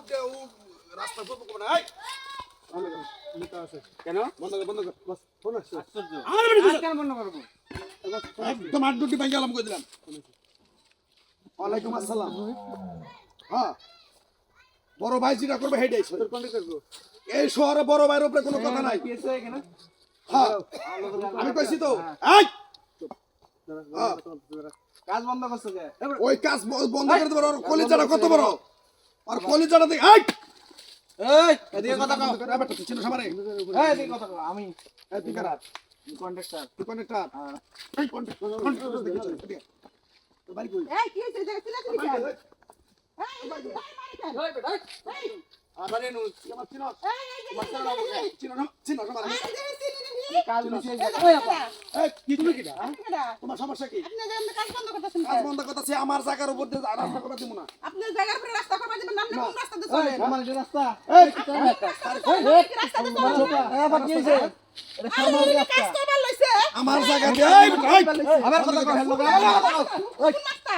উপর দিয়ে রাস্তা বন্ধ করবে না। কেন বন্ধ কর বস ফোন আসছে। আশ্চর্য আমার বেটি আর কেন বন্ধ করবো একদম 8 ভাই গেলাম কই দিলাম। ওয়ালাইকুম আসসালাম। হ্যাঁ বড় ভাই যেটা করবে হেডাই তোর কোনটা করবো এই শহরে বড় ভাইয়ের উপরে কোনো কথা নাই। কি আছে এখানে হ্যাঁ আমি কইছি তো এই হ্যাঁ, কাজ বন্ধ করছো কে ওই কাজ বন্ধ করে দেব। আর কলিজাটা কত বড় আর কলিজাটা দেখ এই এই এদিকে কথা কও বেটা তুই চিনো সামারে এই এদিকে কথা কও আমি এই তুই কারা কন্ট্রাক্টর তুই কন্ডাক্টর এই কন্ডাক্টর দেখি তো বাড়ি কই এই কি হইছে দেখছিস না তুমি কেন এই মারি কেন এই আমারে নু আমার চিনো চিনো চিনো সামারে কাজ নিচে এই কি তুমি কিটা তোমার সমস্যা কি আপনি যে কাজ বন্ধ করতেছেন কাজ বন্ধ করতেছে আমার জায়গার উপর দিয়ে রাস্তা করে দিব না। আপনি জায়গার উপরে রাস্তা করবা দিবেন নাম কোন রাস্তা দিয়ে চলেন আমার যে রাস্তা এই রাস্তা দিয়ে চলেন আবার কি হইছে এটা সামনে রাস্তা কাজ করবার লইছে আমার জায়গা দিয়ে এই আবার কথা কও হ্যালো কোন রাস্তা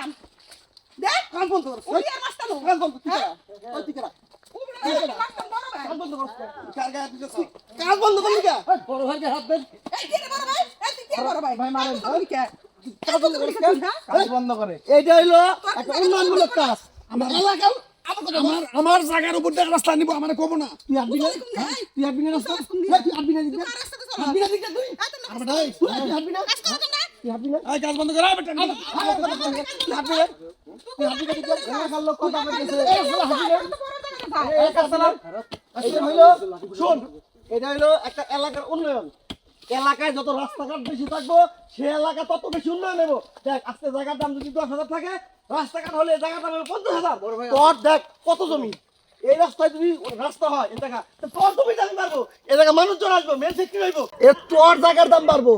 দেখ কাজ বন্ধ কর ওই আর রাস্তা নো কাজ বন্ধ তুই ওই তুই রাস্তা বড় ভাই কাজ বন্ধ কর কার গায়ে দিছস কাজ বন্ধ করলি কা বড় ভাইকে হাত দেন এই কি রে বড় ভাই এই তুই কি বড় ভাই ভাই মারেন। তুমি কে কাজ বন্ধ করে কাজ বন্ধ করে এইটা হইলো একটা উন্নয়নমূলক কাজ। আমার এলাকা আমার জায়গার উপর দিয়ে রাস্তা নিব আমারে কব না তুই আসবি না তুই আসবি না রাস্তা তুই আসবি না দিকে রাস্তা দিয়ে চলো আসবি না দিকে তুই আর বেটা এই তুই আসবি না কাজ করবেন না তুই আসবি না এই কাজ বন্ধ কর এই বেটা তুই আসবি না তুই আসবি না দিকে এলাকার লোক কথা বলতেছে এই শালা আসবি না এই কাসালাম এটা হইলো শুন এটা হইলো একটা এলাকার উন্নয়ন এলাকায় যত রাস্তাঘাট বেশি থাকবো সে এলাকা তত বেশি উন্নয়ন নেবো দেখ আজকে জায়গার দাম যদি 10,000 থাকে রাস্তাঘাট হলে জায়গার দাম 50,000 তোর দেখ কত জমি এই রাস্তায় যদি রাস্তা হয় এই জায়গা তো তোর জমি দাম বাড়বো এই জায়গা মানুষজন আসবো মেন সিটি হইবো এর তোর জায়গার দাম বাড়বো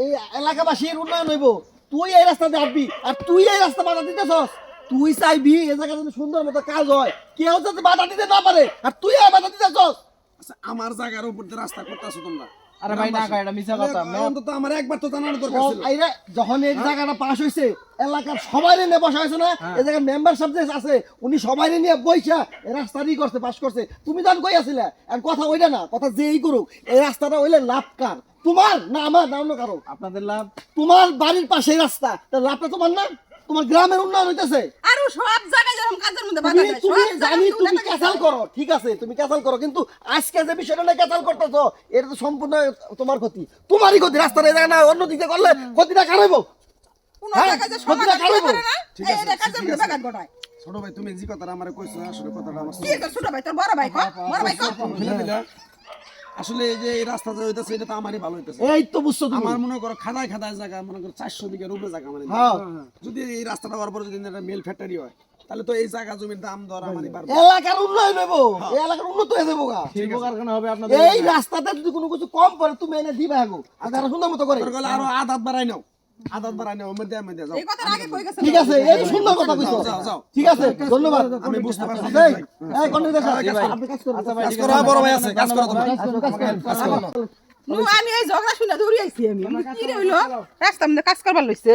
এই এলাকাবাসীর উন্নয়ন হইবো তুই এই রাস্তাতে আসবি আর তুই এই রাস্তা বাধা দিতেছস তুই চাইবি এই জায়গা যদি সুন্দর মতো কাজ হয় কেউ যাতে বাধা দিতে না পারে আর তুই এই বাধা দিতেছস আচ্ছা আমার জায়গার উপর দিয়ে রাস্তা করতেছো তোমরা আরে ভাই না কয় এটা মিছা কথা অন্তত আমার একবার তো জানার দরকার ছিল। আইরে যখন এই জায়গাটা পাস হইছে এলাকার সবাই নিয়ে বসা হয়েছে না এই জায়গার মেম্বার সাহেব আছে উনি সবাই নিয়ে বইসা এই রাস্তাটি করতে পাস করছে তুমি যখন কই আছিলে আর কথা ওইটা না কথা যেই করুক এই রাস্তাটা হইলে লাভ কার তোমার না আমার না অন্য কারো আপনাদের লাভ তোমার বাড়ির পাশে রাস্তা তার লাভটা তোমার না তোমার গ্রামের উন্নয়ন হইতেছে আর সব জায়গায় যখন কাজের মধ্যে বাধা দেয় তুমি সব জানি জায়গায় তুমি ক্যাসাল করো ঠিক আছে তুমি ক্যাসাল করো কিন্তু আজকে যে বিষয়টা নিয়ে ক্যাসাল করতেছো এটা তো সম্পূর্ণ তোমার ক্ষতি তোমারই ক্ষতি রাস্তার এই জায়গা না অন্য দিকে করলে ক্ষতিটা কার হইব কোন হ্যাঁ, জায়গায় যে ক্ষতিটা সমাধান কার করতে হইব? পারে না ঠিক এই আছে, এটা কাজের ঠিক মধ্যে আছে। বাগান ঘটায় ছোট ভাই তুমি যে কথাটা আমারে কইছো আসলে কথাটা আমার কি করে ছোট ভাই তোর বড় ভাই কো বড় ভাই কো ফেলে দিলা। আসলে এই যে এই রাস্তা যে হইতাছে এটা তো আমারই ভালো হইতাছে। এই তো বুঝছো তুমি আমার মনে করো খাদায় খাদায় জায়গা মনে করো 400 বিঘার উপরে জায়গা মানে হ্যাঁ। যদি এই রাস্তাটা হওয়ার পরে যদি একটা মিল ফ্যাক্টরি হয় তাহলে তো এই জায়গা জমির দাম দর আমারই বাড়বে। এলাকার উন্নয়ন হইব এই এলাকার উন্নত হয়ে যাবো গা শিল্প কারখানা হবে আপনাদের এই রাস্তাতে যদি কোনো কিছু কম পড়ে তুমি এনে দিবা গো আর যারা সুন্দর মতো করে তোর গলে আরো আদাত বাড়াই নাও আদাত বাড়াই নাও মধ্যে মধ্যে যাও। এই কথা আগে কই গেছে ঠিক আছে এই সুন্দর কথা কইছো যাও, যাও। ঠিক আছে ধন্যবাদ আমি বুঝতে পারছি। এই এই কন্ট্রাক্টর সাহেব আপনি কাজ করুন কাজ করো বড় ভাই আছে কাজ করো তোমরা। কাজ করুন আমি এই ঝগড়া শুনে দৌড়ি আইছি আমি কি রে হইলো রাস্তা মধ্যে কাজ করবার লইছে